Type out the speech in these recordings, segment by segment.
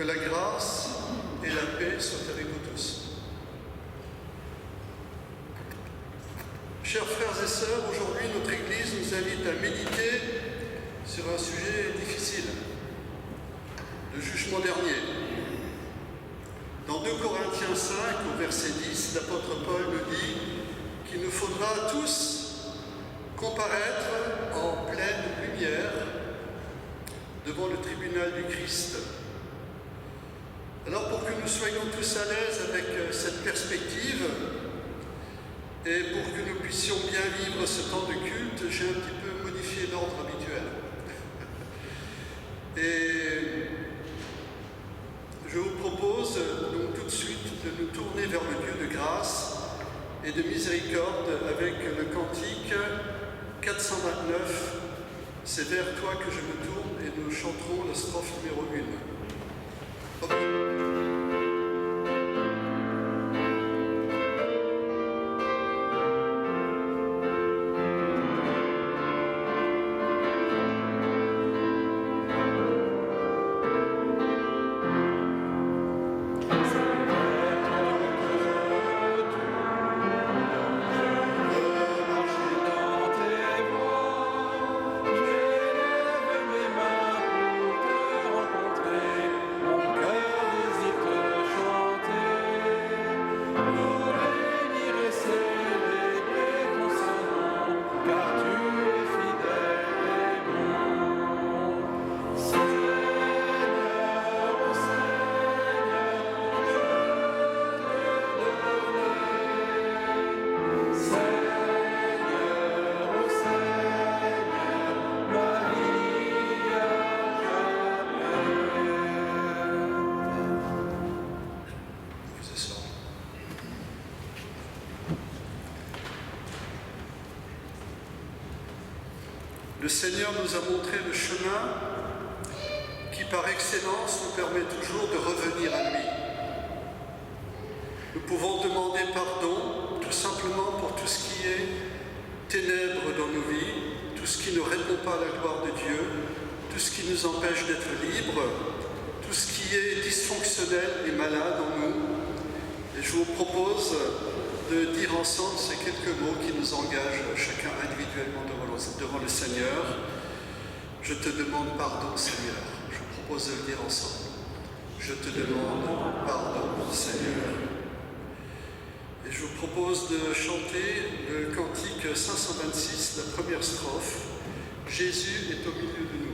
Que la grâce et la paix soient avec vous tous. Chers frères et sœurs, aujourd'hui notre Église nous invite à méditer sur un sujet difficile, le jugement dernier. Dans 2 Corinthiens 5, au verset 10, l'apôtre Paul nous dit qu'il nous faudra tous comparaître en pleine lumière devant le tribunal du Christ. Alors pour que nous soyons tous à l'aise avec cette perspective et pour que nous puissions bien vivre ce temps de culte, j'ai un petit peu modifié l'ordre habituel. Et je vous propose donc tout de suite de nous tourner vers le Dieu de grâce et de miséricorde avec le cantique 429. C'est vers toi que je me tourne et nous chanterons la strophe numéro 1. Le Seigneur nous a montré le chemin qui, par excellence, nous permet toujours de revenir à lui. Nous pouvons demander pardon tout simplement pour tout ce qui est ténèbres dans nos vies, tout ce qui ne répond pas à la gloire de Dieu, tout ce qui nous empêche d'être libres, tout ce qui est dysfonctionnel et malade en nous. Et je vous propose de dire ensemble ces quelques mots qui nous engagent chacun individuellement devant le Seigneur. Je te demande pardon, Seigneur. Je vous propose de le dire ensemble. Je te demande pardon, Seigneur. Et je vous propose de chanter le cantique 526, la première strophe. Jésus est au milieu de nous.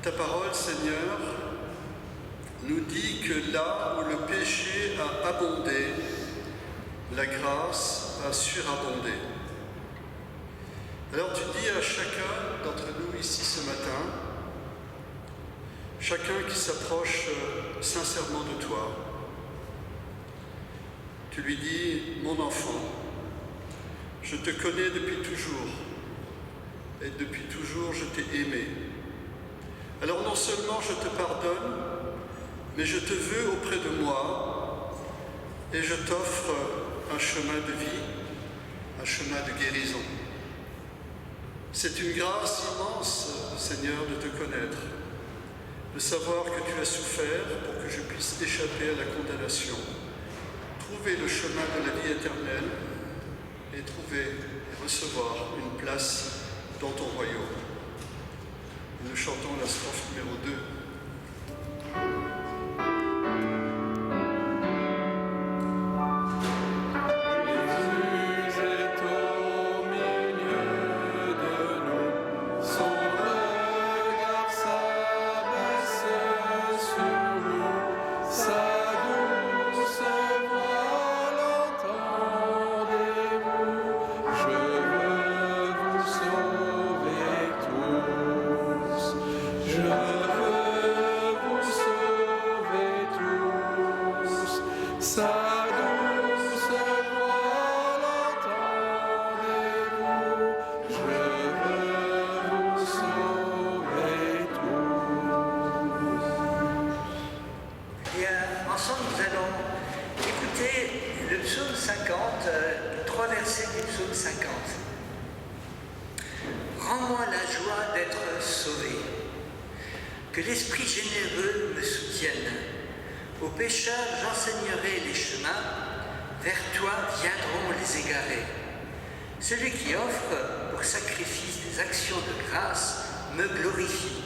Ta parole, Seigneur, nous dit que là où le péché a abondé, la grâce a surabondé. Alors tu dis à chacun d'entre nous ici ce matin, chacun qui s'approche sincèrement de toi, tu lui dis, mon enfant, je te connais depuis toujours, et depuis toujours je t'ai aimé. Alors non seulement je te pardonne, mais je te veux auprès de moi et je t'offre un chemin de vie, un chemin de guérison. C'est une grâce immense, Seigneur, de te connaître, de savoir que tu as souffert pour que je puisse échapper à la condamnation, trouver le chemin de la vie éternelle et trouver et recevoir une place dans ton royaume. Nous chantons la strophe numéro 2. Jésus Rends-moi la joie d'être sauvé. Que l'Esprit généreux me soutienne. Aux pécheurs, j'enseignerai les chemins. Vers toi viendront les égarés. Celui qui offre pour sacrifice des actions de grâce me glorifie.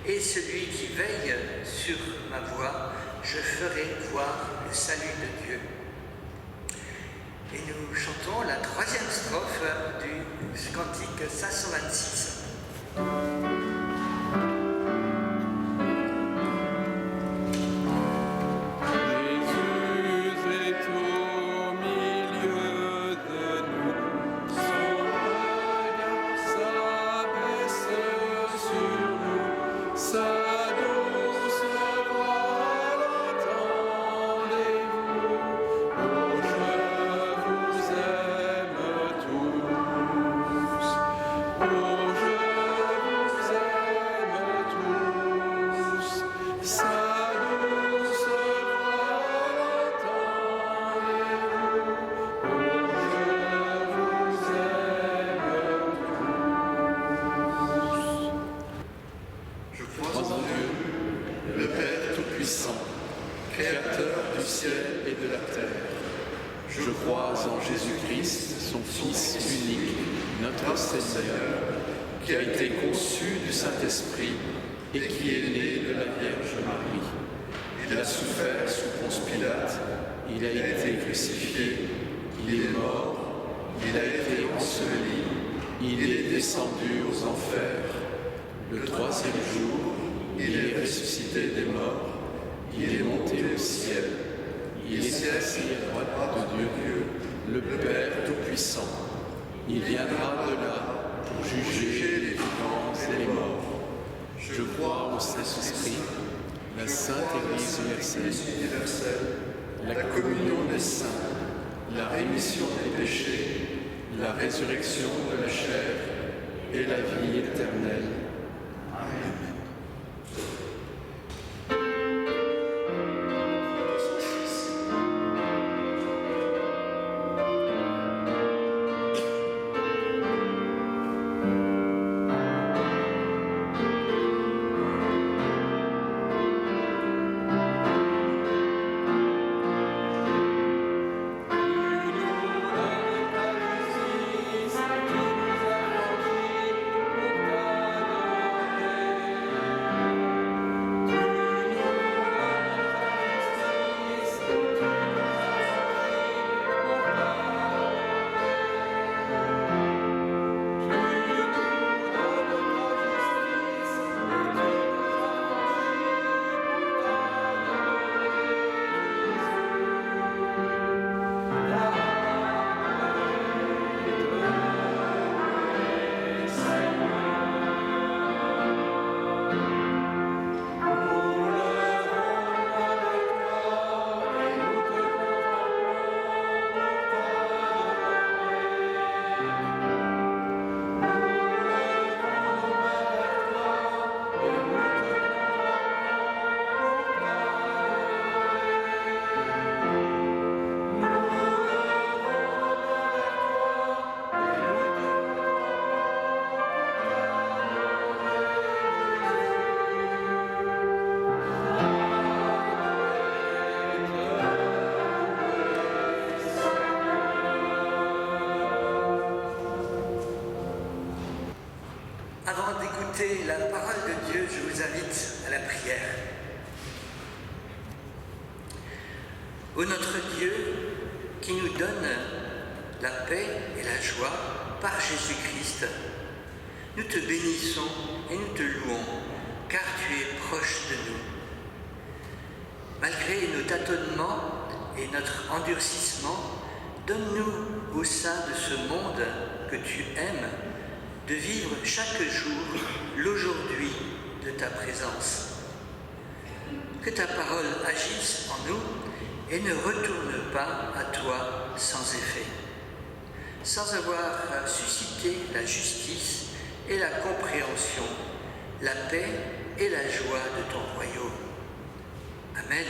Et celui qui veille sur ma voie, je ferai voir le salut de Dieu. Et nous chantons la troisième strophe du cantique 526. Créateur du ciel et de la terre. Je crois en Jésus-Christ, son Fils unique, notre Seigneur, qui a été conçu du Saint-Esprit et qui est né de la Vierge Marie. Il a souffert sous Ponce Pilate, il a été crucifié, il est mort, il a été enseveli, il est descendu aux enfers. Le troisième jour, il est ressuscité des morts. Il est monté au ciel, il est assis à droite de Dieu, le Père Tout-Puissant. Il viendra de là pour juger les vivants et les morts. Je crois au Saint-Esprit, la Sainte Église universelle, la communion des saints, la rémission des péchés, la résurrection de la chair et la vie éternelle. Amen. Avant d'écouter la parole de Dieu, je vous invite à la prière. Ô notre Dieu, qui nous donne la paix et la joie par Jésus-Christ, nous te bénissons et nous te louons, car tu es proche de nous. Malgré nos tâtonnements et notre endurcissement, donne-nous au sein de ce monde que tu aimes, de vivre chaque jour l'aujourd'hui de ta présence. Que ta parole agisse en nous et ne retourne pas à toi sans effet, sans avoir suscité la justice et la compréhension, la paix et la joie de ton royaume. Amen.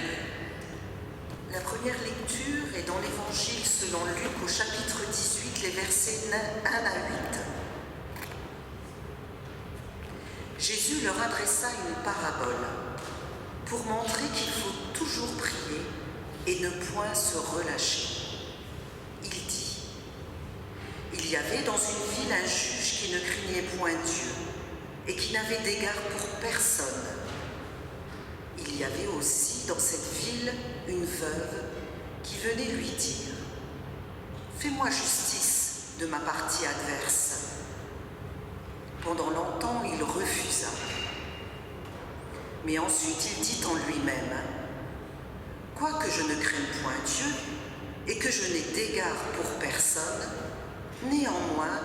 La première lecture est dans l'Évangile selon Luc au chapitre 18, les versets 1 à 8. Jésus leur adressa une parabole pour montrer qu'il faut toujours prier et ne point se relâcher. Il dit : il y avait dans une ville un juge qui ne craignait point Dieu et qui n'avait d'égard pour personne. Il y avait aussi dans cette ville une veuve qui venait lui dire : fais-moi justice de ma partie adverse. Pendant longtemps, il refusa. Mais ensuite, il dit en lui-même : quoique je ne craigne point Dieu et que je n'ai d'égard pour personne, néanmoins,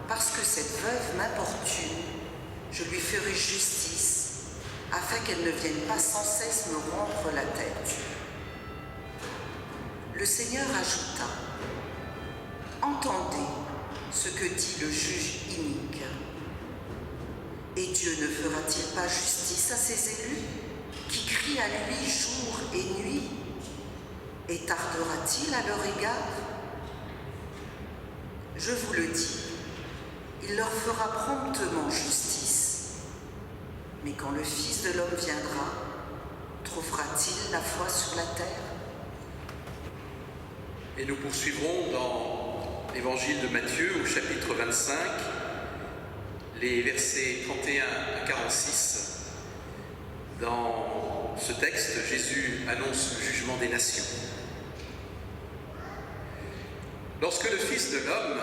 parce que cette veuve m'importune, je lui ferai justice, afin qu'elle ne vienne pas sans cesse me rompre la tête. Le Seigneur ajouta : entendez ce que dit le juge inique. Et Dieu ne fera-t-il pas justice à ses élus, qui crient à lui jour et nuit, et tardera-t-il à leur égard ? Je vous le dis, il leur fera promptement justice. Mais quand le Fils de l'homme viendra, trouvera-t-il la foi sur la terre ? Et nous poursuivrons dans l'Évangile de Matthieu au chapitre 25, les versets 31 à 46. Dans ce texte, Jésus annonce le jugement des nations. Lorsque le Fils de l'homme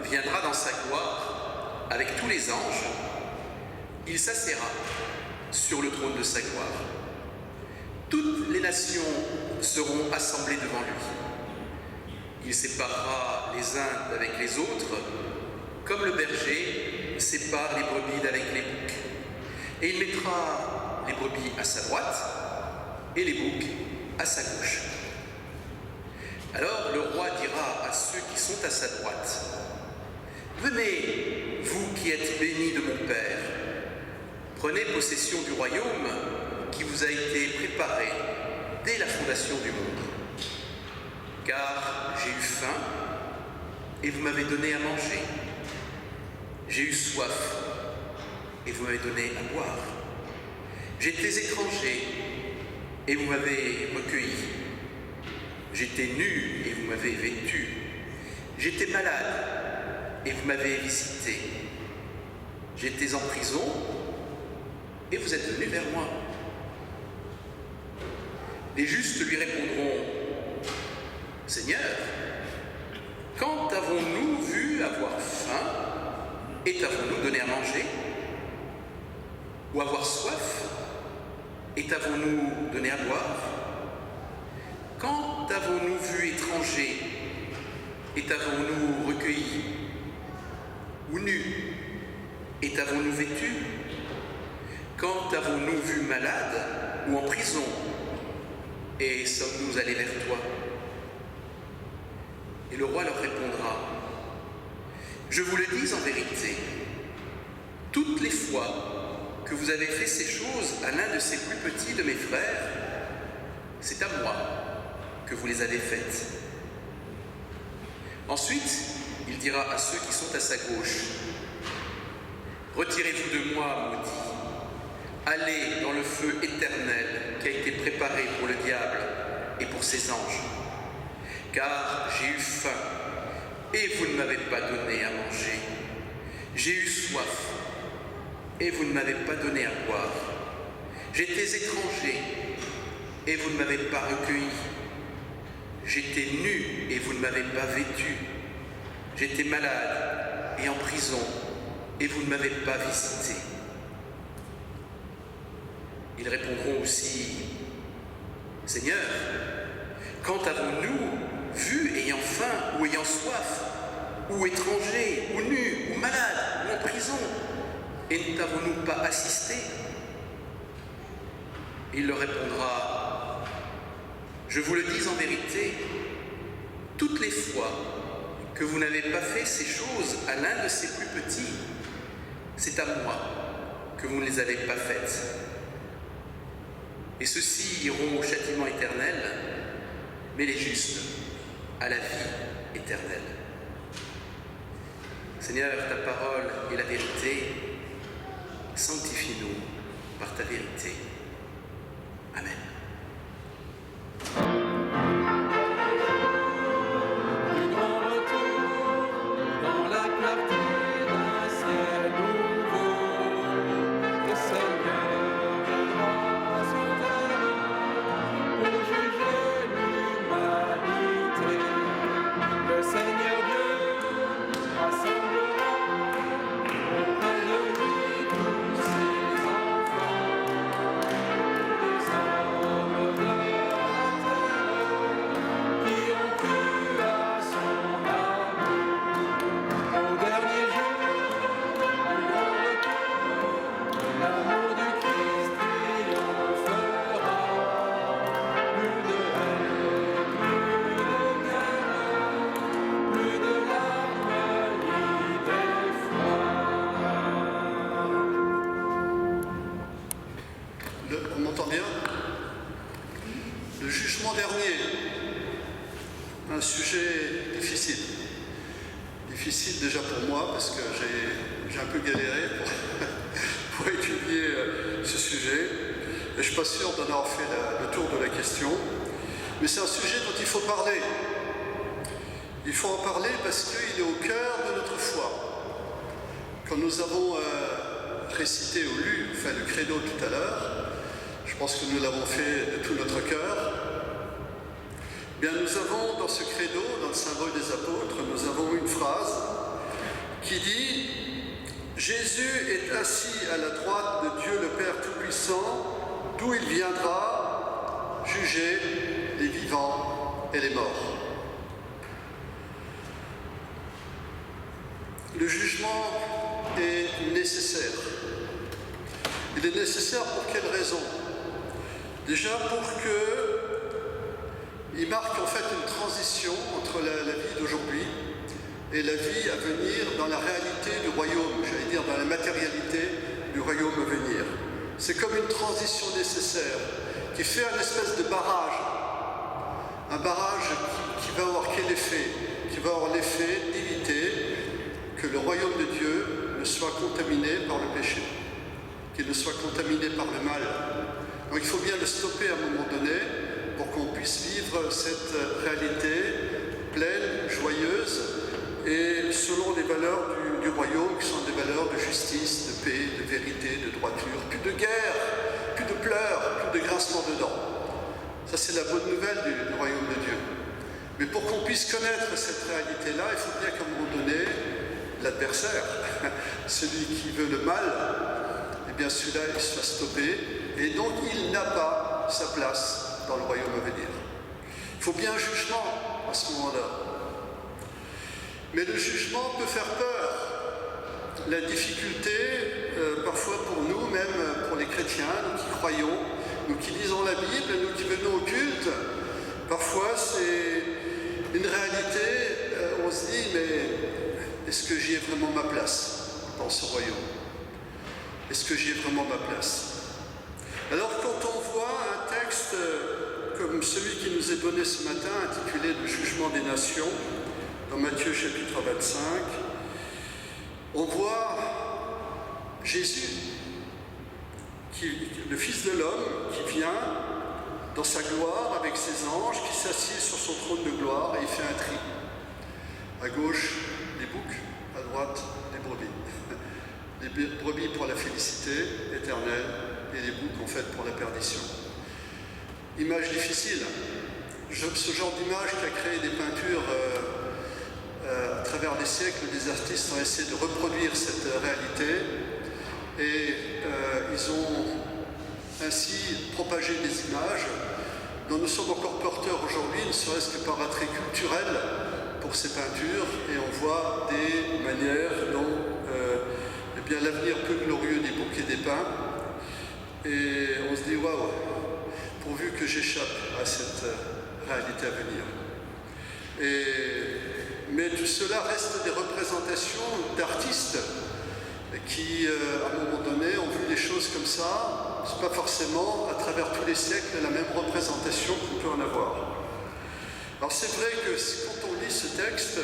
viendra dans sa gloire avec tous les anges, il s'assiera sur le trône de sa gloire. Toutes les nations seront assemblées devant lui. Il séparera les uns d'avec les autres, comme le berger sépare les brebis d'avec les boucs. Et il mettra les brebis à sa droite et les boucs à sa gauche. Alors le roi dira à ceux qui sont à sa droite : venez, vous qui êtes bénis de mon Père, prenez possession du royaume qui vous a été préparé dès la fondation du monde. Car j'ai eu faim et vous m'avez donné à manger. J'ai eu soif et vous m'avez donné à boire. J'étais étranger et vous m'avez recueilli. J'étais nu et vous m'avez vêtu. J'étais malade et vous m'avez visité. J'étais en prison et vous êtes venus vers moi. Les justes lui répondront : Seigneur, quand avons-nous vu avoir faim et t'avons-nous donné à manger ? Ou avoir soif et t'avons-nous donné à boire ? Quand avons-nous vu étranger et t'avons-nous recueilli ? Ou nu et t'avons-nous vêtu ? Quand avons-nous vu malade ou en prison et sommes-nous allés vers toi ? Et le roi leur répondra : je vous le dis en vérité, toutes les fois que vous avez fait ces choses à l'un de ces plus petits de mes frères, c'est à moi que vous les avez faites. Ensuite, il dira à ceux qui sont à sa gauche : retirez-vous de moi, maudits, allez dans le feu éternel qui a été préparé pour le diable et pour ses anges. Car j'ai eu faim et vous ne m'avez pas donné à manger. J'ai eu soif et vous ne m'avez pas donné à boire. J'étais étranger et vous ne m'avez pas recueilli. J'étais nu et vous ne m'avez pas vêtu. J'étais malade et en prison et vous ne m'avez pas visité. Ils répondront aussi : Seigneur, quand avons-nous vu ayant faim ou ayant soif, ou étranger, ou nu, ou malade, ou en prison, et ne t'avons-nous pas assisté ? Il leur répondra : Je vous le dis en vérité, toutes les fois que vous n'avez pas fait ces choses à l'un de ces plus petits, c'est à moi que vous ne les avez pas faites. Et ceux-ci iront au châtiment éternel, mais les justes à la vie éternelle. Seigneur, ta parole est la vérité. Sanctifie-nous par ta vérité. Amen. On m'entend bien? Le jugement dernier, un sujet difficile. Difficile déjà pour moi parce que j'ai un peu galéré pour étudier ce sujet. Et je ne suis pas sûr d'en avoir fait le tour de la question. Mais c'est un sujet dont il faut parler. Il faut en parler parce qu'il est au cœur de notre foi. Quand nous avons récité ou lu, le credo tout à l'heure, je pense que nous l'avons fait de tout notre cœur. Bien, nous avons dans ce credo, dans le symbole des apôtres, nous avons une phrase qui dit « Jésus est assis à la droite de Dieu le Père Tout-Puissant, d'où il viendra juger les vivants et les morts. » Le jugement est nécessaire. Il est nécessaire pour quelle raison? Déjà pour qu'il marque en fait une transition entre la vie d'aujourd'hui et la vie à venir dans la réalité du royaume, j'allais dire dans la matérialité du royaume à venir. C'est comme une transition nécessaire qui fait un espèce de barrage. Un barrage qui va avoir quel effet? Qui va avoir l'effet d'éviter que le royaume de Dieu ne soit contaminé par le péché, qu'il ne soit contaminé par le mal. Donc il faut bien le stopper à un moment donné pour qu'on puisse vivre cette réalité pleine, joyeuse et selon les valeurs du royaume qui sont des valeurs de justice, de paix, de vérité, de droiture. Plus de guerre, plus de pleurs, plus de grincement de dents. Ça c'est la bonne nouvelle du royaume de Dieu. Mais pour qu'on puisse connaître cette réalité-là, il faut bien qu'à un moment donné, l'adversaire, celui qui veut le mal, eh bien celui-là il soit stoppé et donc il n'a pas sa place dans le royaume à venir. Il faut bien un jugement à ce moment-là. Mais le jugement peut faire peur. La difficulté, parfois pour nous, même pour les chrétiens, nous qui croyons, nous qui lisons la Bible, nous qui venons au culte, parfois c'est une réalité, on se dit, mais est-ce que j'y ai vraiment ma place dans ce royaume? Est-ce que j'y ai vraiment ma place? Alors quand on voit un texte comme celui qui nous est donné ce matin, intitulé « Le jugement des nations », dans Matthieu chapitre 25, on voit Jésus, le Fils de l'homme, qui vient dans sa gloire avec ses anges, qui s'assied sur son trône de gloire et il fait un tri. À gauche, les boucs, à droite, les brebis. Les brebis pour la félicité éternelle et les boucs en fait pour la perdition. Image difficile. Ce genre d'image qui a créé des peintures à travers les siècles, des artistes ont essayé de reproduire cette réalité et ils ont ainsi propagé des images dont nous sommes encore porteurs aujourd'hui, ne serait-ce que par attrait culturel pour ces peintures, et on voit des manières dont eh bien, l'avenir peu glorieux des boucs et des pins, et on se dit waouh, pourvu que j'échappe à cette réalité à venir. Mais tout cela reste des représentations d'artistes qui, à un moment donné, ont vu les choses comme ça. Ce n'est pas forcément, à travers tous les siècles, la même représentation qu'on peut en avoir. Alors c'est vrai que quand on lit ce texte,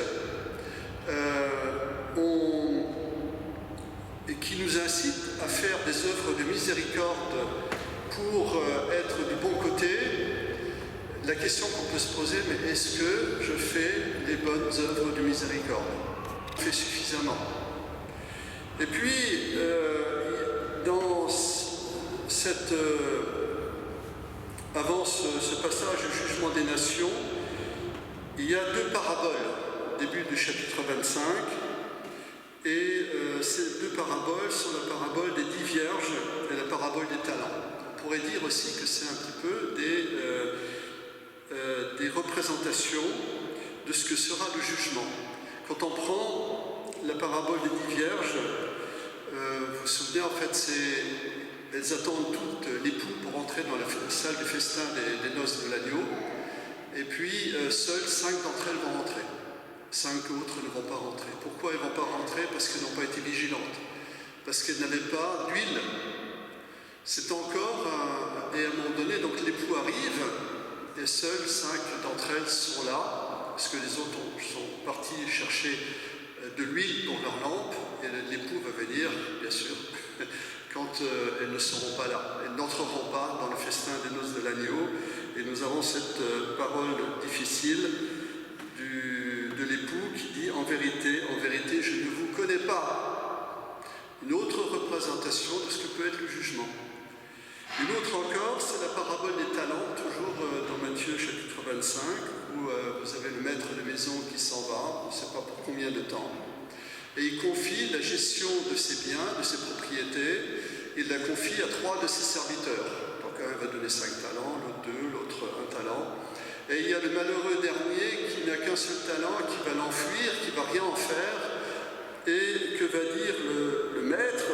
et qui nous incite à faire des œuvres de miséricorde pour être du bon côté, la question qu'on peut se poser, mais est-ce que je fais les bonnes œuvres de miséricorde? Je fais suffisamment. Et puis, dans avant ce passage du jugement des nations, il y a deux paraboles, début du chapitre 25, et ces deux paraboles sont la parabole des 10 vierges et la parabole des talents. On pourrait dire aussi que c'est un petit peu des représentations de ce que sera le jugement. Quand on prend la parabole des 10 vierges, vous vous souvenez, en fait, elles attendent toutes l'époux pour entrer dans la salle de festin des noces de l'agneau, et puis seules 5 d'entre elles vont rentrer. 5 autres ne vont pas rentrer. Pourquoi elles ne vont pas rentrer? Parce qu'elles n'ont pas été vigilantes, parce qu'elles n'avaient pas d'huile. C'est encore et à un moment donné, donc l'époux arrive, et seules 5 d'entre elles sont là, parce que les autres sont partis chercher de l'huile pour leur lampe, et l'époux va venir, bien sûr, quand elles ne seront pas là. Elles n'entreront pas dans le festin des noces de l'agneau, et nous avons cette parole difficile de l'époux qui dit « En vérité, je ne vous connais pas ». Une autre représentation de ce que peut être le jugement. Une autre encore, c'est la parabole des talents, toujours dans Matthieu chapitre 25, où vous avez le maître de maison qui s'en va, on ne sait pas pour combien de temps, et il confie la gestion de ses biens, de ses propriétés, il la confie à 3 de ses serviteurs. Donc un va donner 5 talents, l'autre 2, l'autre 1 talent. Et il y a le malheureux dernier qui n'a qu'un seul talent, qui va l'enfuir, qui ne va rien en faire. Et que va dire le maître?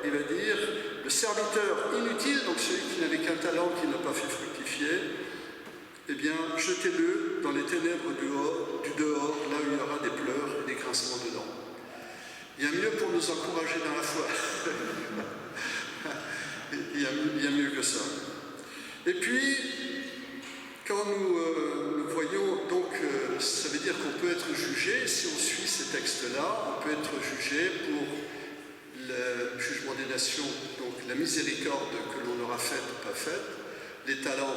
Il va dire, le serviteur inutile, donc celui qui n'avait qu'un talent, qui n'a pas fait fructifier, eh bien, jetez-le dans les ténèbres du dehors, là où il y aura des pleurs et des grincements de dents. Il y a mieux pour nous encourager dans la foi. Il y a mieux que ça. Et puis, quand nous voyons, donc, ça veut dire qu'on peut être jugé, si on suit ces textes-là, on peut être jugé pour le jugement des nations, donc la miséricorde que l'on aura faite ou pas faite, les talents,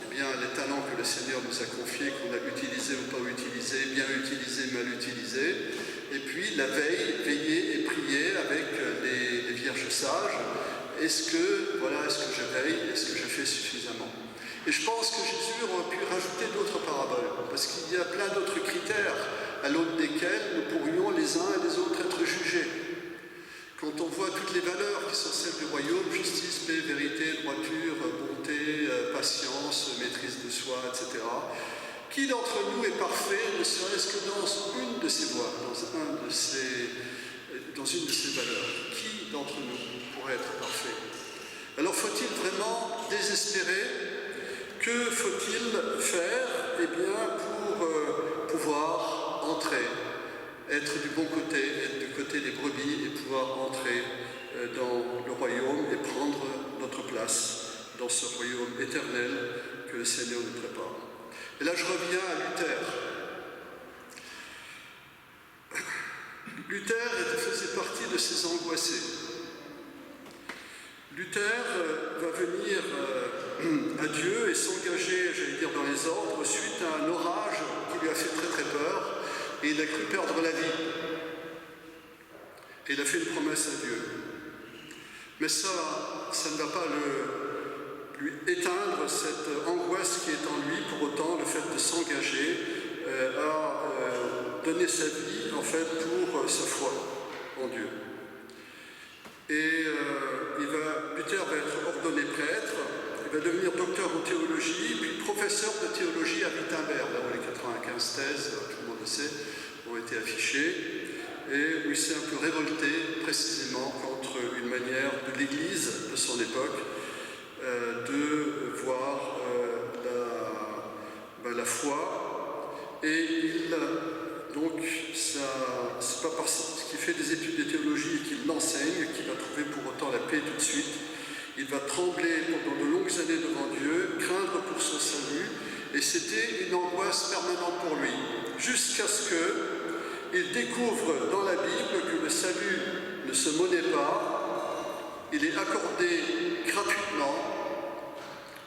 eh bien, les talents que le Seigneur nous a confiés, qu'on a utilisés ou pas utilisés, bien utilisés, mal utilisés, et puis la veille, veiller et prier avec les vierges sages. Est-ce que je veille? Est-ce que je fais suffisamment? Et je pense que Jésus aurait pu rajouter d'autres paraboles, parce qu'il y a plein d'autres critères à l'aune desquels nous pourrions les uns et les autres être jugés. Quand on voit toutes les valeurs qui sont celles du royaume, justice, paix, vérité, droiture, bonté, patience, maîtrise de soi, etc., qui d'entre nous est parfait, ne serait-ce que dans une de ces voies, dans une de ces valeurs? Qui d'entre nous pourrait être parfait? Alors faut-il vraiment désespérer? Que faut-il faire? Eh bien, pour pouvoir entrer, être du bon côté, être du côté des brebis et pouvoir entrer dans le royaume et prendre notre place dans ce royaume éternel que le Seigneur nous prépare. Et là, je reviens à Luther. Luther faisait partie de ces angoissés. Luther va venir à Dieu et s'engager, j'allais dire, dans les ordres suite à un orage qui lui a fait très très peur et il a cru perdre la vie. Et il a fait une promesse à Dieu. Mais ça ne va pas lui éteindre cette angoisse qui est en lui, pour autant le fait de s'engager à donner sa vie en fait pour sa foi en Dieu. Et Luther va être ordonné prêtre, il va devenir docteur en théologie, puis professeur de théologie à Wittenberg, là où les 95 thèses, tout le monde le sait, ont été affichées, et où il s'est un peu révolté précisément contre une manière de l'Église de son époque de voir la foi. Et donc, c'est pas parce qu'il fait des études de théologie et qu'il l'enseigne qu'il va trouver pour autant la paix tout de suite. Il va trembler pendant de longues années devant Dieu, craindre pour son salut, et c'était une angoisse permanente pour lui, jusqu'à ce qu'il découvre dans la Bible que le salut ne se monnaie pas, il est accordé gratuitement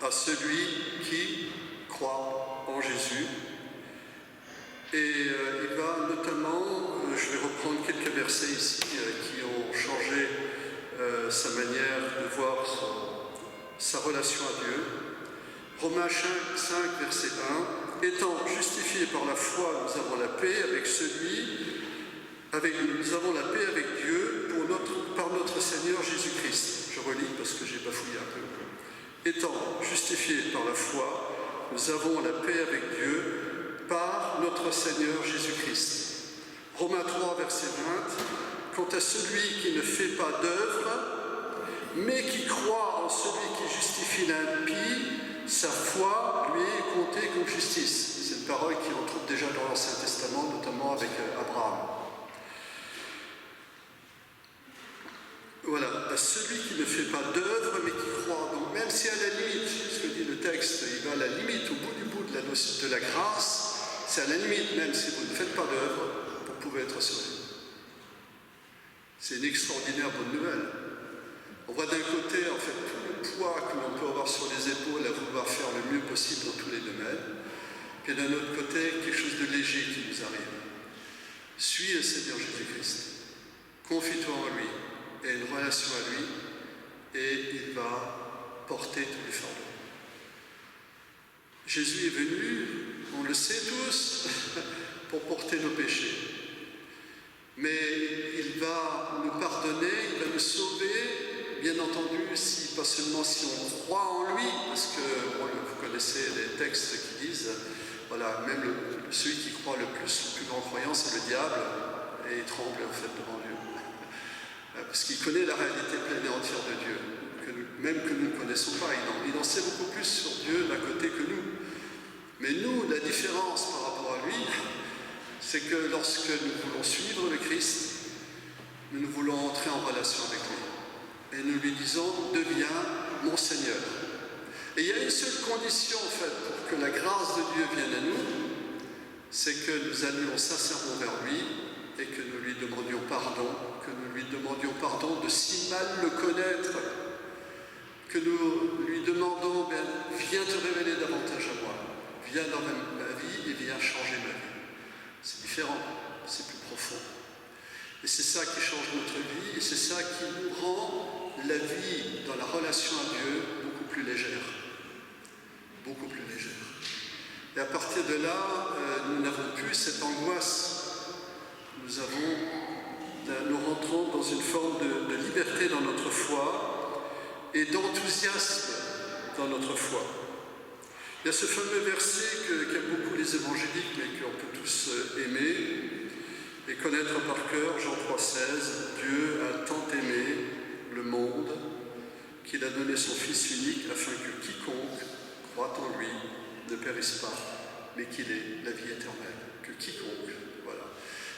à celui qui croit en Jésus. Et il va notamment, je vais reprendre quelques versets ici qui ont changé sa manière de voir sa relation à Dieu. Romains 5, verset 1. Étant justifiés par la foi, nous avons la paix avec nous avons la paix avec Dieu par notre Seigneur Jésus-Christ. Je relis parce que j'ai bafouillé un peu. Étant justifiés par la foi, nous avons la paix avec Dieu par notre Seigneur Jésus-Christ. Romains 3, verset 20. Quant à celui qui ne fait pas d'œuvre, mais qui croit en celui qui justifie l'impie, sa foi lui est comptée comme justice. C'est une parole qui on trouve déjà dans l'Ancien Testament, notamment avec Abraham. Voilà, à celui qui ne fait pas d'œuvre, mais qui croit. Donc même si à la limite, ce que dit le texte, il va à la limite, au bout de la grâce, c'est à la limite, même si vous ne faites pas d'œuvre, vous pouvez être sauvé. C'est une extraordinaire bonne nouvelle. On voit d'un côté, en fait, tout le poids que l'on peut avoir sur les épaules à vouloir faire le mieux possible dans tous les domaines, puis d'un autre côté, quelque chose de léger qui nous arrive. Suis le Seigneur Jésus-Christ. Confie-toi en lui et une relation à lui, et il va porter tous les fardeaux. Jésus est venu, on le sait tous, pour porter nos péchés. Mais il va nous pardonner, il va nous sauver, bien entendu, pas seulement si on croit en lui, parce que vous connaissez les textes qui disent, voilà, même celui qui croit le plus grand croyant, c'est le diable, et il tremble en fait devant Dieu. Parce qu'il connaît la réalité pleine et entière de Dieu, même que nous ne connaissons pas. Il en sait beaucoup plus sur Dieu d'un côté que nous. Mais nous, la différence par rapport à lui, c'est que lorsque nous voulons suivre le Christ, nous voulons entrer en relation avec lui. Et nous lui disons, deviens mon Seigneur. Et il y a une seule condition, en fait, pour que la grâce de Dieu vienne à nous, c'est que nous allions sincèrement vers lui et que nous lui demandions pardon de si mal le connaître, que nous lui demandons, viens te révéler davantage à moi, viens dans ma vie et viens changer ma vie. C'est différent, c'est plus profond. Et c'est ça qui change notre vie, et c'est ça qui nous rend la vie dans la relation à Dieu beaucoup plus légère. Beaucoup plus légère. Et à partir de là, nous n'avons plus cette angoisse. Nous rentrons dans une forme de liberté dans notre foi et d'enthousiasme dans notre foi. Il y a ce fameux verset qu'aiment beaucoup les évangéliques, mais qu'on peut tous aimer et connaître par cœur, Jean 3,16, Dieu a tant aimé le monde qu'il a donné son Fils unique afin que quiconque croit en lui ne périsse pas, mais qu'il ait la vie éternelle. Que quiconque, voilà.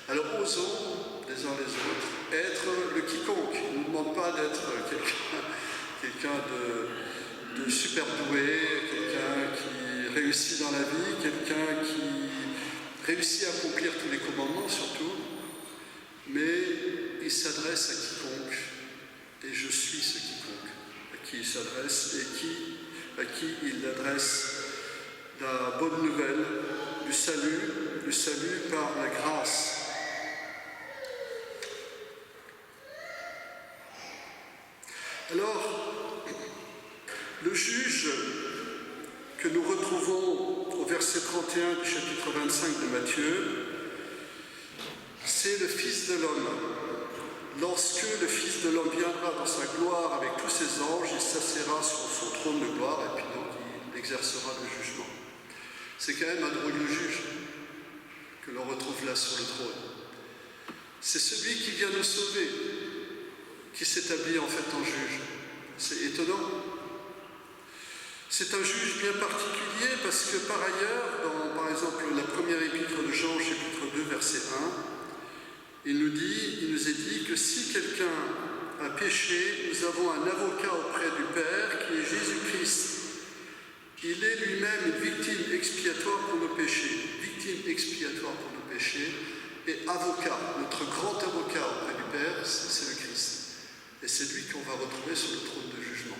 Alors osons, les uns les autres, être le quiconque. Il ne nous demande pas d'être quelqu'un de super doué, quelqu'un qui réussit dans la vie, quelqu'un qui réussit à accomplir tous les commandements surtout, mais il s'adresse à quiconque, et je suis ce quiconque, à qui il s'adresse et à qui il adresse la bonne nouvelle du salut par la grâce. Alors, le juge que nous retrouvons au verset 31 du chapitre 25 de Matthieu, c'est le Fils de l'homme. Lorsque le Fils de l'homme viendra dans sa gloire avec tous ses anges, il s'assiera sur son trône de gloire et puis donc il exercera le jugement. C'est quand même un drôle de juge que l'on retrouve là sur le trône. C'est celui qui vient nous sauver, qui s'établit en fait en juge. C'est étonnant. C'est un juge bien particulier parce que par ailleurs, dans par exemple la première épître de Jean, chapitre 2, verset 1, il nous est dit que si quelqu'un a péché, nous avons un avocat auprès du Père qui est Jésus-Christ. Il est lui-même une victime expiatoire pour nos péchés, et avocat, notre grand avocat auprès du Père, c'est le Christ. Et c'est lui qu'on va retrouver sur le trône de jugement.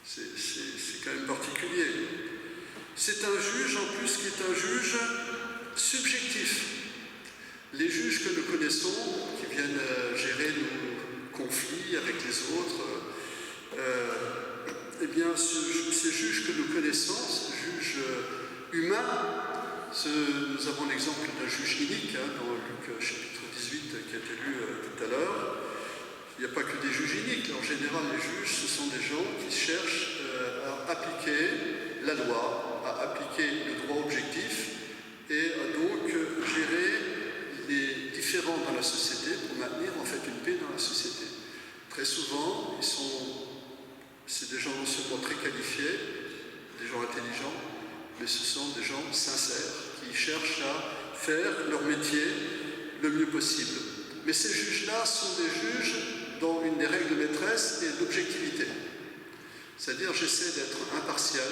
C'est quand même particulier. C'est un juge en plus qui est un juge subjectif. Les juges que nous connaissons, qui viennent gérer nos conflits avec les autres, eh bien, ces juges que nous connaissons, ces juges humains, nous avons l'exemple d'un juge inique dans Luc chapitre 18 qui a été lu tout à l'heure. Il n'y a pas que des juges iniques. En général, les juges, ce sont des gens qui cherchent à appliquer la loi, à appliquer le droit objectif et à donc gérer les différends dans la société pour maintenir en fait une paix dans la société. Très souvent, c'est des gens non seulement très qualifiés, des gens intelligents, mais ce sont des gens sincères qui cherchent à faire leur métier le mieux possible. Mais ces juges-là sont des juges dont une des règles maîtresses est l'objectivité. C'est-à-dire, j'essaie d'être impartial,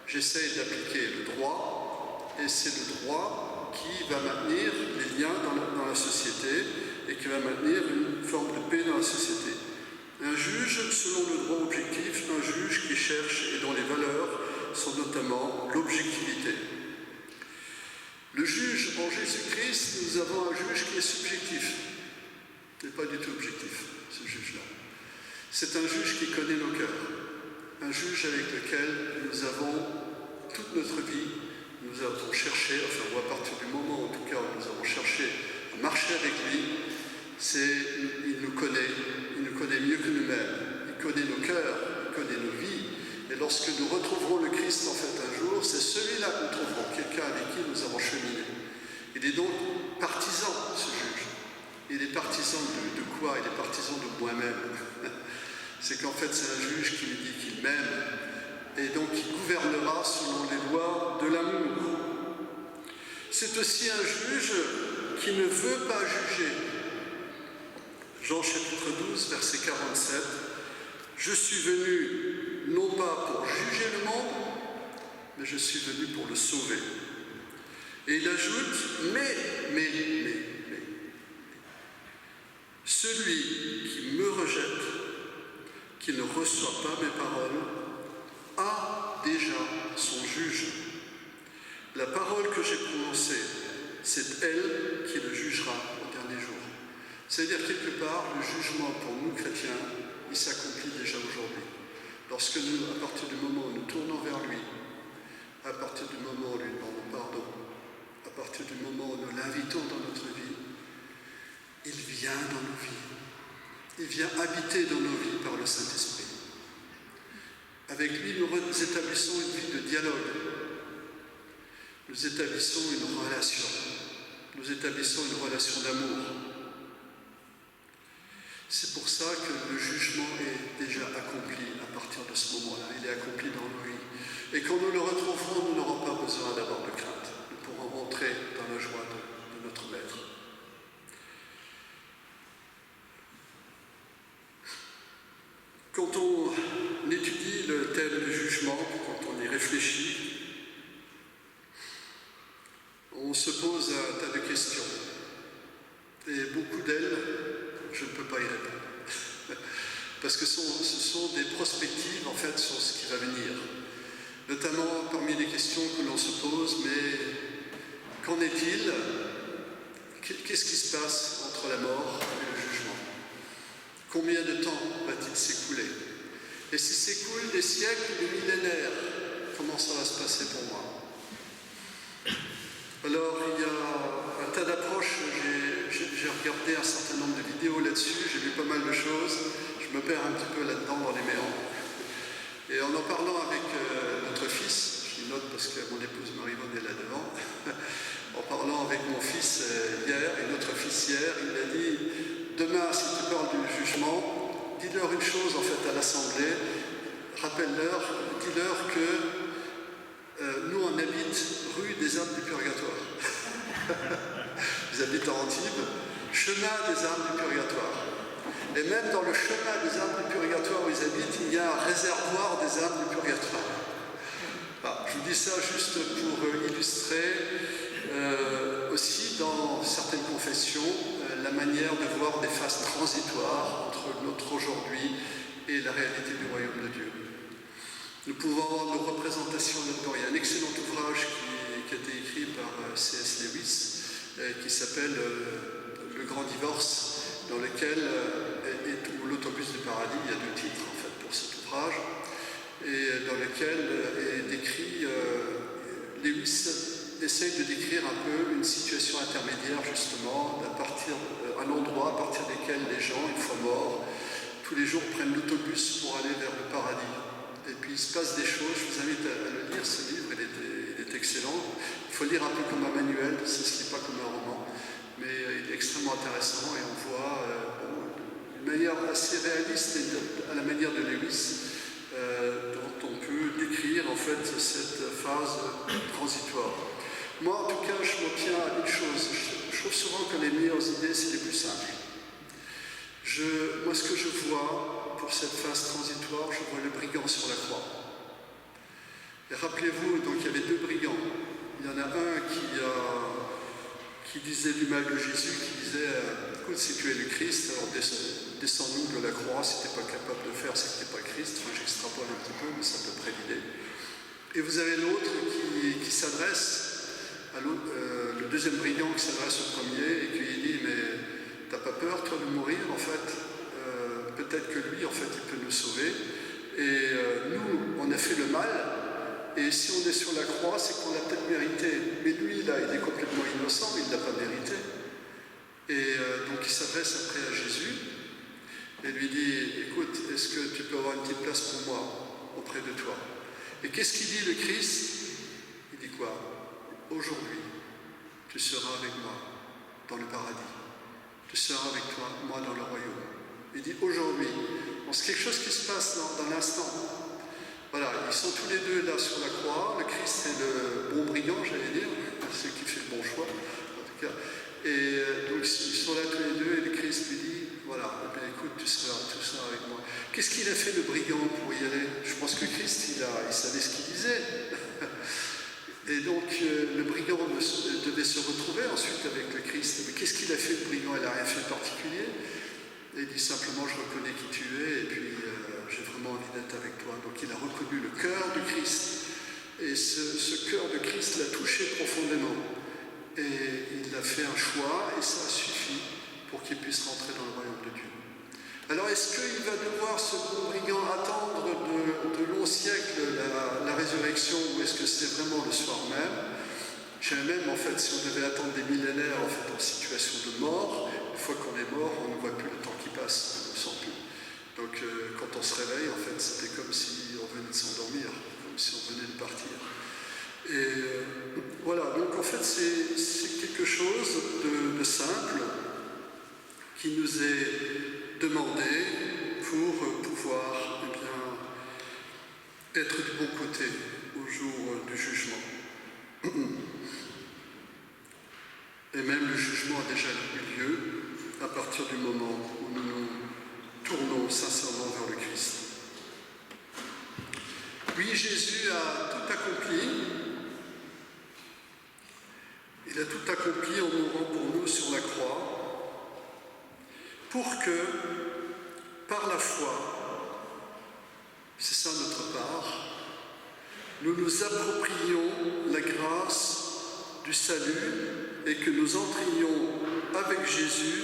j'essaie d'appliquer le droit, et c'est le droit qui va maintenir les liens dans la société et qui va maintenir une forme de paix dans la société. Un juge, selon le droit objectif, un juge qui cherche et dont les valeurs sont notamment l'objectivité. Le juge en Jésus-Christ, nous avons un juge qui est subjectif, n'est pas du tout objectif, ce juge-là. C'est un juge qui connaît nos cœurs, un juge avec lequel nous avons toute notre vie, nous avons cherché, enfin, ou à partir du moment en tout cas où nous avons cherché à marcher avec lui, il nous connaît mieux que nous-mêmes, il connaît nos cœurs, il connaît nos vies, et lorsque nous retrouverons le Christ en fait un jour, c'est celui-là que nous trouverons, quelqu'un avec qui nous avons cheminé. Il est donc partisan, ce juge. Il est partisan de quoi? Il est partisan de moi-même. C'est qu'en fait, c'est un juge qui me dit qu'il m'aime et donc qui gouvernera selon les lois de l'amour. C'est aussi un juge qui ne veut pas juger. Jean chapitre 12, verset 47. Je suis venu non pas pour juger le monde, mais je suis venu pour le sauver. Et il ajoute, mais, celui qui me rejette, qui ne reçoit pas mes paroles, a déjà son juge. La parole que j'ai prononcée, c'est elle qui le jugera au dernier jour. C'est-à-dire, quelque part, le jugement pour nous chrétiens, il s'accomplit déjà aujourd'hui. Lorsque nous, à partir du moment où nous tournons vers lui, à partir du moment où nous lui demandons pardon, à partir du moment où nous l'invitons dans notre vie, il vient dans nos vies. Il vient habiter dans nos vies par le Saint-Esprit. Avec lui, nous établissons une vie de dialogue. Nous établissons une relation. Nous établissons une relation d'amour. C'est pour ça que le jugement est déjà accompli à partir de ce moment-là. Il est accompli dans nos vies. Et quand nous le retrouverons, nous n'aurons pas besoin d'avoir de crainte. Nous pourrons rentrer dans la joie de notre Maître. Quand on étudie le thème du jugement, quand on y réfléchit, on se pose un tas de questions. Et beaucoup d'elles, je ne peux pas y répondre. Parce que ce sont des prospectives, en fait, sur ce qui va venir. Notamment parmi les questions que l'on se pose, mais qu'en est-il? Qu'est-ce qui se passe entre la mort et le jugement? Combien de temps va-t-il s'écouler? Et si s'écoulent des siècles, des millénaires, comment ça va se passer pour moi? Alors, il y a un tas d'approches. J'ai regardé un certain nombre de vidéos là-dessus, j'ai vu pas mal de choses. Je me perds un petit peu là-dedans dans les méandres. Et en parlant avec notre fils, je le note parce que mon épouse Marie-Vonne est là devant, en parlant avec mon fils hier et notre fils hier, il m'a dit: demain, si tu parles du jugement, dis-leur une chose en fait à l'Assemblée, rappelle-leur, dis-leur que nous on habite rue des âmes du purgatoire. Ils habitent à Antibes, chemin des âmes du purgatoire. Et même dans le chemin des âmes du purgatoire où ils habitent, il y a un réservoir des âmes du purgatoire. Voilà, je vous dis ça juste pour illustrer aussi dans certaines confessions la manière de voir des phases transitoires entre notre aujourd'hui et la réalité du royaume de Dieu. Nous pouvons avoir nos représentations là-dedans. Il y a un excellent ouvrage qui a été écrit par C.S. Lewis qui s'appelle Le Grand Divorce, dans lequel est l'autobus du paradis. Il y a 2 titres en fait pour cet ouvrage, et dans lequel est décrit, Lewis essaye de décrire un peu une situation intermédiaire justement, un endroit à partir desquels les gens, une fois morts, tous les jours prennent l'autobus pour aller vers le paradis. Et puis il se passe des choses, je vous invite à le lire, ce livre, il est excellent. Il faut le lire un peu comme un manuel, ça ne se lit pas comme un roman, mais il est extrêmement intéressant et on voit d'une manière assez réaliste et à la manière de Lewis, dont on peut décrire en fait cette phase transitoire. Moi en tout cas je m'en tiens à une chose, je trouve souvent que les meilleures idées c'est les plus simples. Moi ce que je vois pour cette phase transitoire, je vois le brigand sur la croix. Et rappelez-vous, donc il y avait 2 brigands. Il y en a un qui disait du mal de Jésus, qui disait écoute, si tu es le Christ, alors descends-nous de la croix, si tu n'es pas capable de faire, c'est que tu n'es pas Christ. Enfin, j'extrapole un petit peu, mais c'est à peu près l'idée. Et vous avez l'autre qui s'adresse à l'autre, le deuxième brigand qui s'adresse au premier et qui lui dit mais t'as pas peur toi de mourir en fait, peut-être que lui en fait il peut nous sauver, et nous on a fait le mal, et si on est sur la croix c'est qu'on l'a peut-être mérité, mais lui là il est complètement innocent, il ne l'a pas mérité. Et donc il s'adresse après à Jésus et lui dit écoute, est-ce que tu peux avoir une petite place pour moi auprès de toi? Et qu'est-ce qu'il dit le Christ? Il dit quoi? Aujourd'hui tu seras avec moi dans le paradis, tu seras avec moi dans le royaume. Il dit aujourd'hui, c'est quelque chose qui se passe dans l'instant. Voilà, ils sont tous les deux là sur la croix, le Christ est le bon brigand, j'allais dire, celui qui fait le bon choix, en tout cas. Et donc ils sont là tous les deux et le Christ lui dit, voilà, eh écoute, tu seras avec moi. Qu'est-ce qu'il a fait le brigand pour y aller? Je pense que Christ, il savait ce qu'il disait. Et donc le brigand devait se retrouver ensuite avec le Christ. Mais qu'est-ce qu'il a fait le brigand? Il n'a rien fait de particulier. Et il dit simplement je reconnais qui tu es et puis j'ai vraiment envie d'être avec toi. Donc il a reconnu le cœur du Christ. Et ce cœur de Christ l'a touché profondément. Et il a fait un choix et ça a suffi pour qu'il puisse rentrer dans le royaume de Dieu. Alors est-ce qu'il va devoir ce bon brigand attendre de longs siècles la résurrection, ou est-ce que c'est vraiment le soir même? Même en fait, si on devait attendre des millénaires en fait en situation de mort, une fois qu'on est mort, on ne voit plus le temps qui passe, on ne sent plus. Donc quand on se réveille, en fait, c'était comme si on venait de s'endormir, comme si on venait de partir. Et voilà, donc en fait c'est quelque chose de simple qui nous est demandé pour pouvoir être du bon côté au jour du jugement. Et même le jugement a déjà eu lieu à partir du moment où nous nous tournons sincèrement vers le Christ. Oui, Jésus a tout accompli. Il a tout accompli en mourant pour nous sur la croix, pour que, par la foi, c'est ça notre part, nous nous approprions la grâce du salut et que nous entrions avec Jésus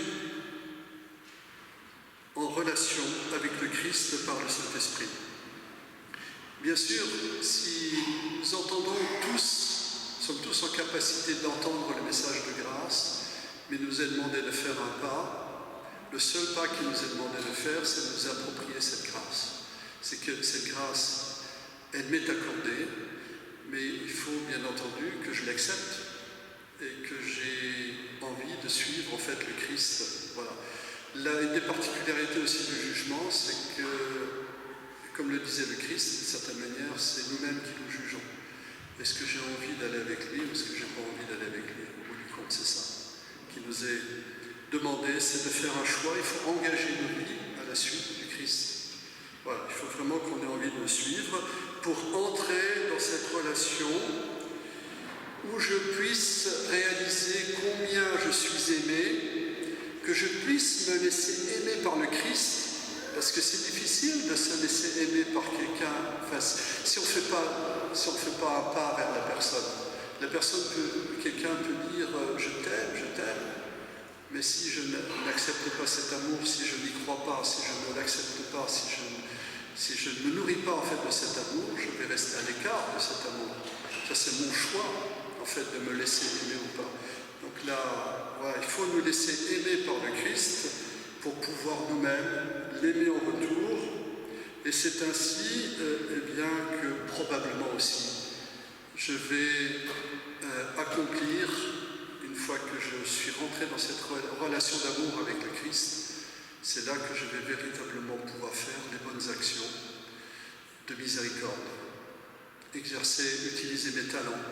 en relation avec le Christ par le Saint-Esprit. Bien sûr, si nous entendons sommes tous en capacité d'entendre le message de grâce, mais il nous est demandé de faire un pas. Le seul pas qu'il nous est demandé de faire, c'est de nous approprier cette grâce. C'est que cette grâce, elle m'est accordée, mais il faut bien entendu que je l'accepte et que j'ai envie de suivre en fait le Christ. Voilà. Une des particularités aussi du jugement, c'est que comme le disait le Christ, d'une certaine manière, c'est nous-mêmes qui nous jugeons. Est-ce que j'ai envie d'aller avec lui ou est-ce que j'ai pas envie d'aller avec lui? Au bout du compte, c'est ça qui nous est demandé, c'est de faire un choix. Il faut engager nos vies à la suite du Christ. Voilà, il faut vraiment qu'on ait envie de le suivre pour entrer dans cette relation où je puisse réaliser combien je suis aimé, que je puisse me laisser aimer par le Christ. Parce que c'est difficile de se laisser aimer par quelqu'un. Enfin, si on ne fait pas un pas vers la personne quelqu'un peut dire je t'aime, mais si je n'accepte pas cet amour, si je n'y crois pas, si je ne l'accepte pas, si je ne me nourris pas en fait de cet amour, je vais rester à l'écart de cet amour. Ça c'est mon choix en fait de me laisser aimer ou pas. Donc là, voilà, il faut nous laisser aimer par le Christ pour pouvoir nous-mêmes l'aimer en retour, et c'est ainsi que probablement aussi je vais accomplir, une fois que je suis rentré dans cette relation d'amour avec le Christ, c'est là que je vais véritablement pouvoir faire les bonnes actions de miséricorde, utiliser mes talents,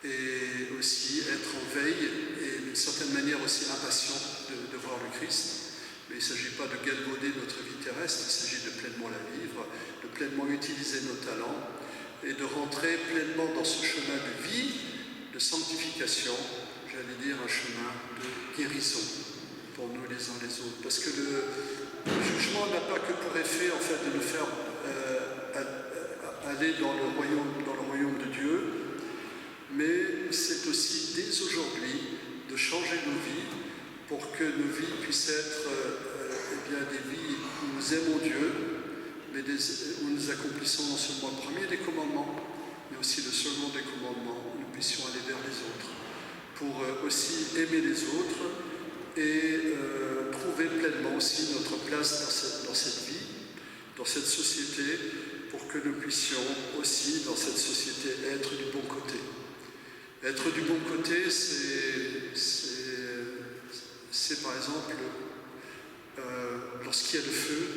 et aussi être en veille et d'une certaine manière aussi impatient de voir le Christ. Mais il ne s'agit pas de galvauder notre vie terrestre, il s'agit de pleinement la vivre, de pleinement utiliser nos talents et de rentrer pleinement dans ce chemin de vie, de sanctification, j'allais dire un chemin de guérison pour nous les uns les autres. Parce que le jugement n'a pas que pour effet en fait de nous faire aller dans le royaume de Dieu, mais c'est aussi dès aujourd'hui de changer nos vies pour que nos vies puissent être des vies où nous aimons Dieu, mais où nous accomplissons non seulement le premier des commandements, mais aussi le second des commandements, où nous puissions aller vers les autres, pour aussi aimer les autres et trouver pleinement aussi notre place dans cette vie, dans cette société, pour que nous puissions aussi dans cette société être du bon côté. Être du bon côté, c'est par exemple, lorsqu'il y a le feu,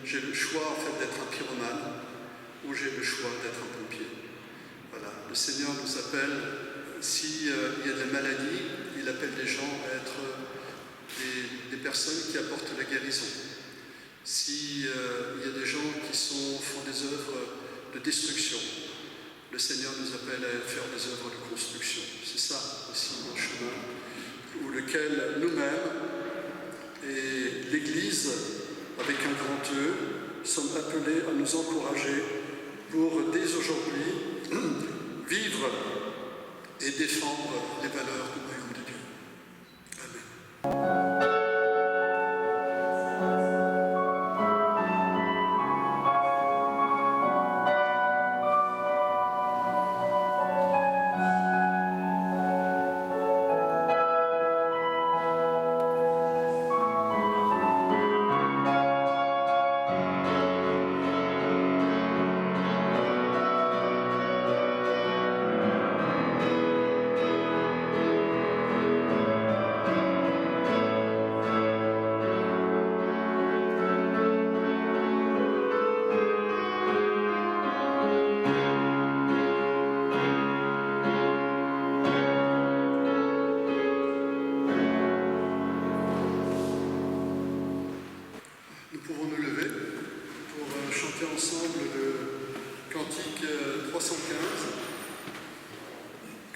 j'ai le choix en fait d'être un pyromane ou j'ai le choix d'être un pompier. Voilà. Le Seigneur nous appelle, s'il y a des maladies, il appelle les gens à être des personnes qui apportent la guérison. S'il y a des gens qui font des œuvres de destruction, le Seigneur nous appelle à faire des œuvres de construction. C'est ça aussi notre chemin, où lequel nous-mêmes et l'Église, avec un grand E, sommes appelés à nous encourager pour, dès aujourd'hui, vivre et défendre les valeurs du royaume de Dieu. Amen. Nous pouvons nous lever pour chanter ensemble le cantique 315.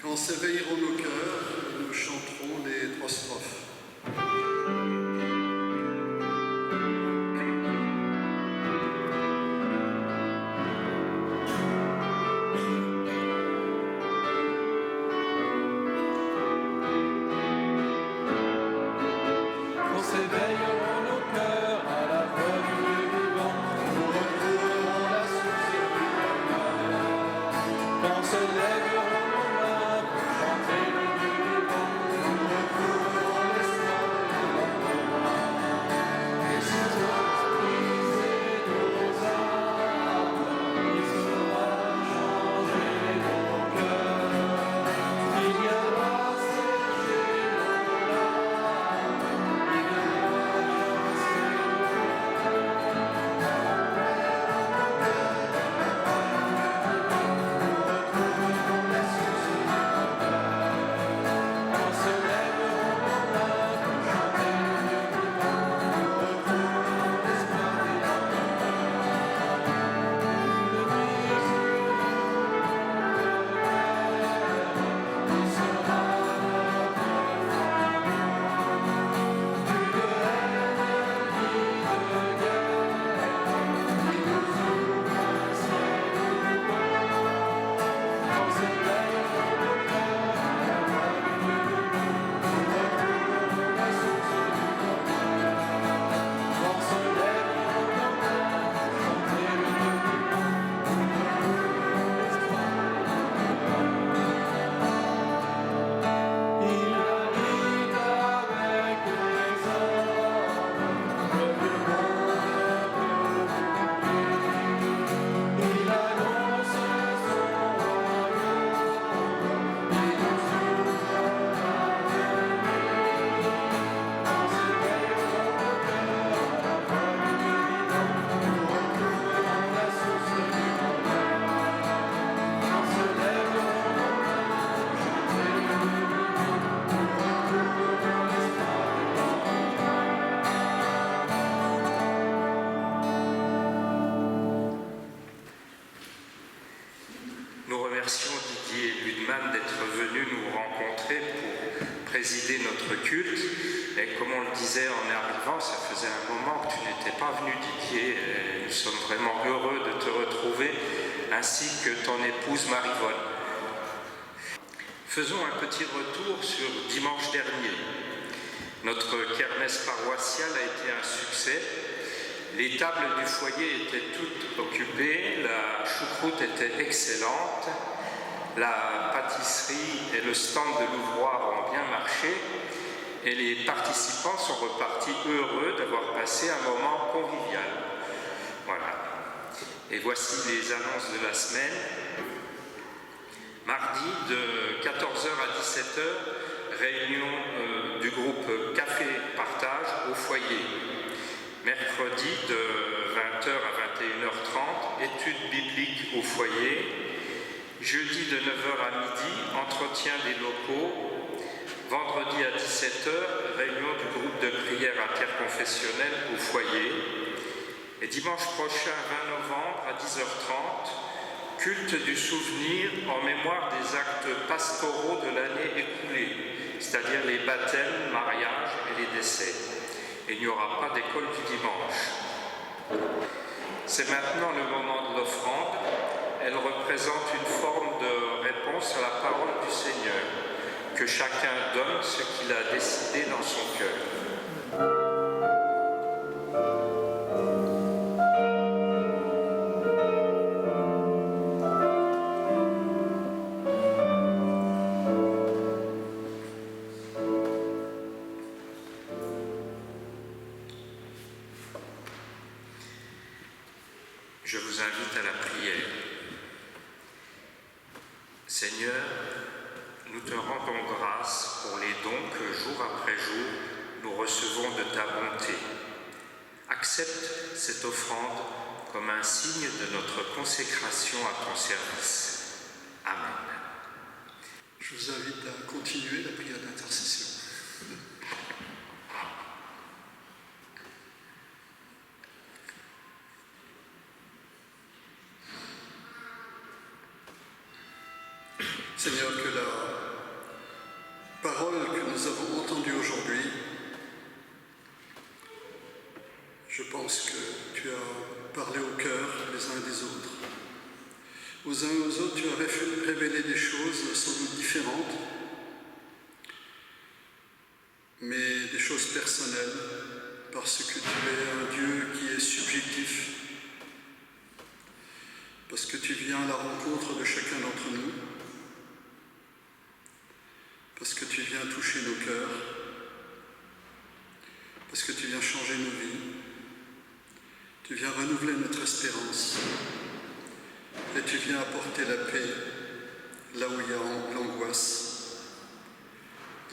Quand s'éveilleront nos cœurs, nous chanterons les 3 strophes. Quand se lèveront nos mains pour chanter le d'être venu nous rencontrer pour présider notre culte. Et comme on le disait en arrivant, ça faisait un moment que tu n'étais pas venu, Didier. Et nous sommes vraiment heureux de te retrouver, ainsi que ton épouse Marivonne. Faisons un petit retour sur dimanche dernier. Notre kermesse paroissiale a été un succès. Les tables du foyer étaient toutes occupées, la choucroute était excellente, la pâtisserie et le stand de l'ouvroir ont bien marché et les participants sont repartis heureux d'avoir passé un moment convivial. Voilà. Et voici les annonces de la semaine. Mardi, de 14h à 17h, réunion du groupe Café Partage au foyer. Mercredi, de 20h à 21h30, études bibliques au foyer. Jeudi, de 9h à midi, entretien des locaux. Vendredi à 17h, réunion du groupe de prière interconfessionnelle au foyer. Et dimanche prochain, 20 novembre, à 10h30, culte du souvenir en mémoire des actes pastoraux de l'année écoulée, c'est-à-dire les baptêmes, mariages et les décès. Et il n'y aura pas d'école du dimanche. C'est maintenant le moment de l'offrande. Elle représente une forme de réponse à la parole du Seigneur. Que chacun donne ce qu'il a décidé dans son cœur. Je vous invite à la prière. Seigneur, nous te rendons grâce pour les dons que jour après jour nous recevons de ta bonté. Accepte cette offrande comme un signe de notre consécration à ton service. Amen. Je vous invite à continuer la prière d'intercession. Seigneur, que la parole que nous avons entendue aujourd'hui, je pense que tu as parlé au cœur les uns et des autres. Aux uns et aux autres, tu as révélé des choses sans doute différentes, mais des choses personnelles, parce que tu es un Dieu qui est subjectif, parce que tu viens à la rencontre de chacun d'entre nous, parce que tu viens toucher nos cœurs, parce que tu viens changer nos vies, tu viens renouveler notre espérance, et tu viens apporter la paix là où il y a l'angoisse,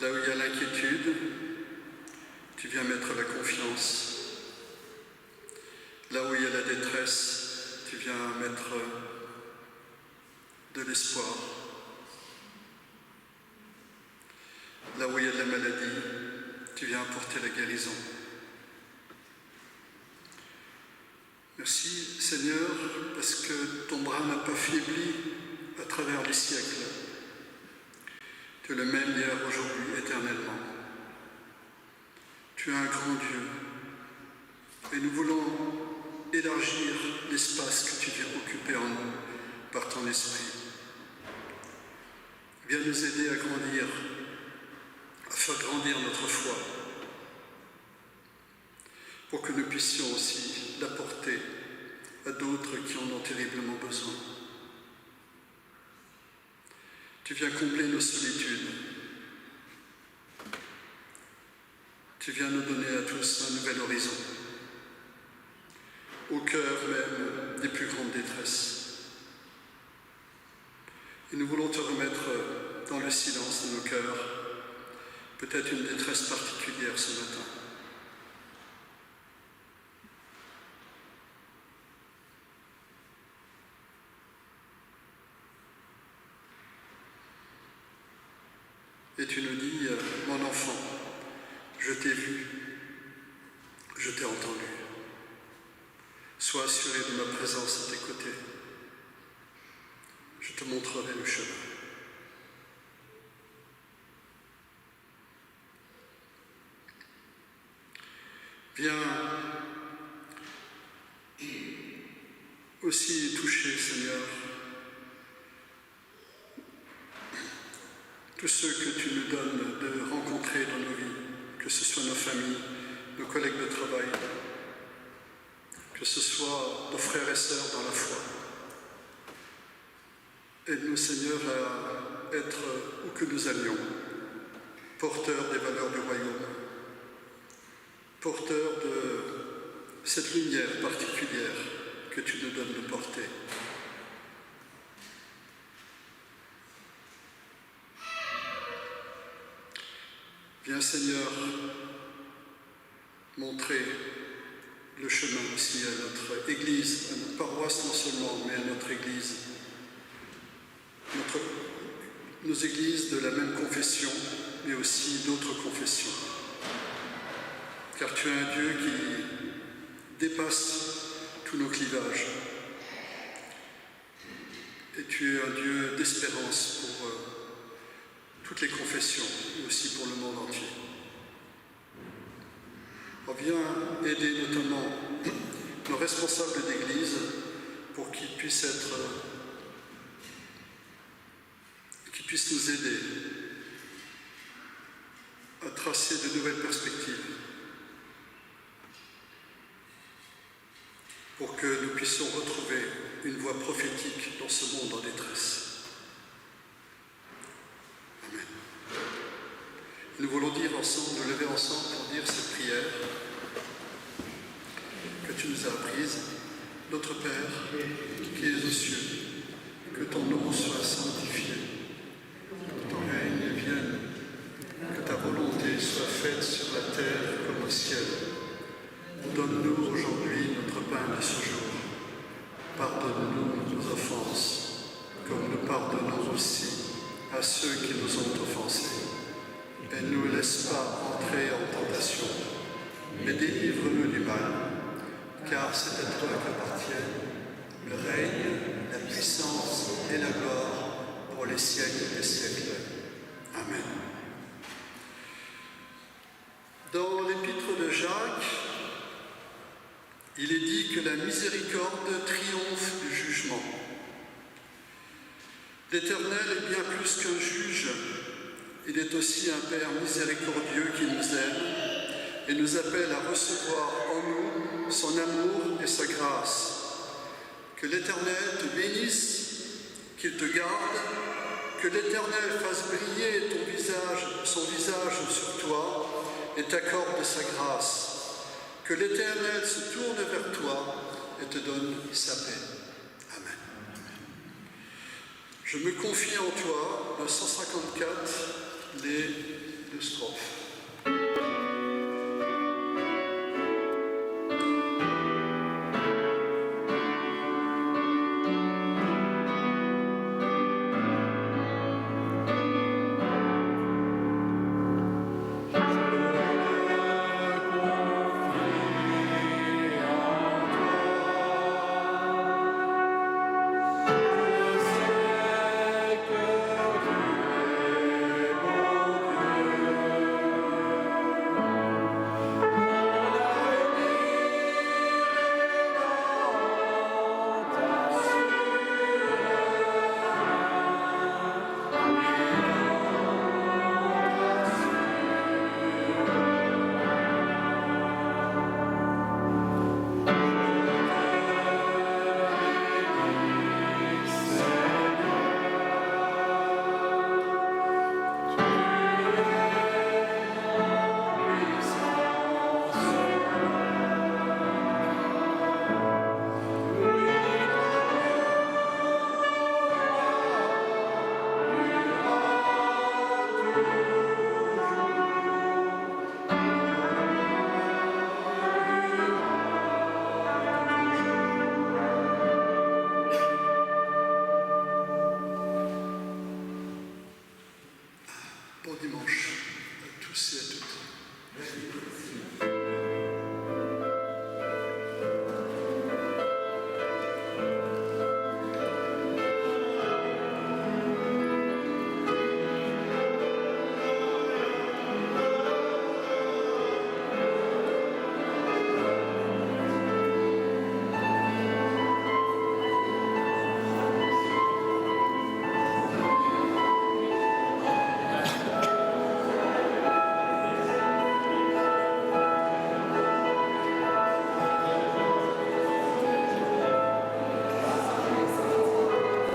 là où il y a l'inquiétude, tu viens mettre la confiance, là où il y a la détresse, tu viens mettre de l'espoir. Là où il y a de la maladie, tu viens apporter la guérison. Merci Seigneur, parce que ton bras n'a pas faibli à travers les siècles. Tu es le même hier, aujourd'hui, éternellement. Tu es un grand Dieu. Et nous voulons élargir l'espace que tu viens occuper en nous par ton esprit. Viens nous aider à grandir, à faire grandir notre foi, pour que nous puissions aussi l'apporter à d'autres qui en ont terriblement besoin. Tu viens combler nos solitudes. Tu viens nous donner à tous un nouvel horizon, au cœur même des plus grandes détresses. Et nous voulons te remettre dans le silence de nos cœurs peut-être une détresse particulière ce matin. Et tu nous dis, mon enfant, je t'ai vu, je t'ai entendu. Sois assuré de ma présence à tes côtés. Je te montrerai le chemin. Viens aussi toucher, Seigneur, tous ceux que tu nous donnes de rencontrer dans nos vies, que ce soit nos familles, nos collègues de travail, que ce soit nos frères et sœurs dans la foi. Aide-nous, Seigneur, à être, où que nous allions, porteurs des valeurs du royaume, porteurs de cette lumière particulière que tu nous donnes de porter. Viens, Seigneur, montrer le chemin aussi à notre Église, à notre paroisse non seulement, mais à notre Église. Nos églises de la même confession, mais aussi d'autres confessions. Car tu es un Dieu qui dépasse tous nos clivages. Et tu es un Dieu d'espérance pour toutes les confessions, mais aussi pour le monde entier. On vient aider notamment nos responsables d'Église pour qu'ils puissent nous aider à tracer de nouvelles perspectives pour que nous puissions retrouver une voix prophétique dans ce monde en détresse. Amen. Nous voulons dire ensemble, nous lever ensemble pour dire cette prière que tu nous as apprise. Notre Père, qui es aux cieux, que ton nom soit sanctifié, que ton règne vienne, que ta volonté soit faite sur la terre comme au ciel. Donne-nous aujourd'hui notre pain de ce jour. Pardonne-nous nos offenses, comme nous pardonnons aussi à ceux qui nous ont offensés. Et ne nous laisse pas entrer en tentation, mais délivre-nous du mal, car c'est à toi qu'appartiennent le règne, la puissance et la gloire pour les siècles des siècles. Amen. Dans l'épître de Jacques, il est dit que la miséricorde triomphe du jugement. L'Éternel est bien plus qu'un juge, il est aussi un Père miséricordieux qui nous aime et nous appelle à recevoir en nous son amour et sa grâce. Que l'Éternel te bénisse, qu'il te garde, que l'Éternel fasse briller son visage sur toi et t'accorde sa grâce. Que l'Éternel se tourne vers toi et te donne sa paix. Amen. Je me confie en toi, le 154, les 2 strophes. Bon dimanche à tous et à toutes.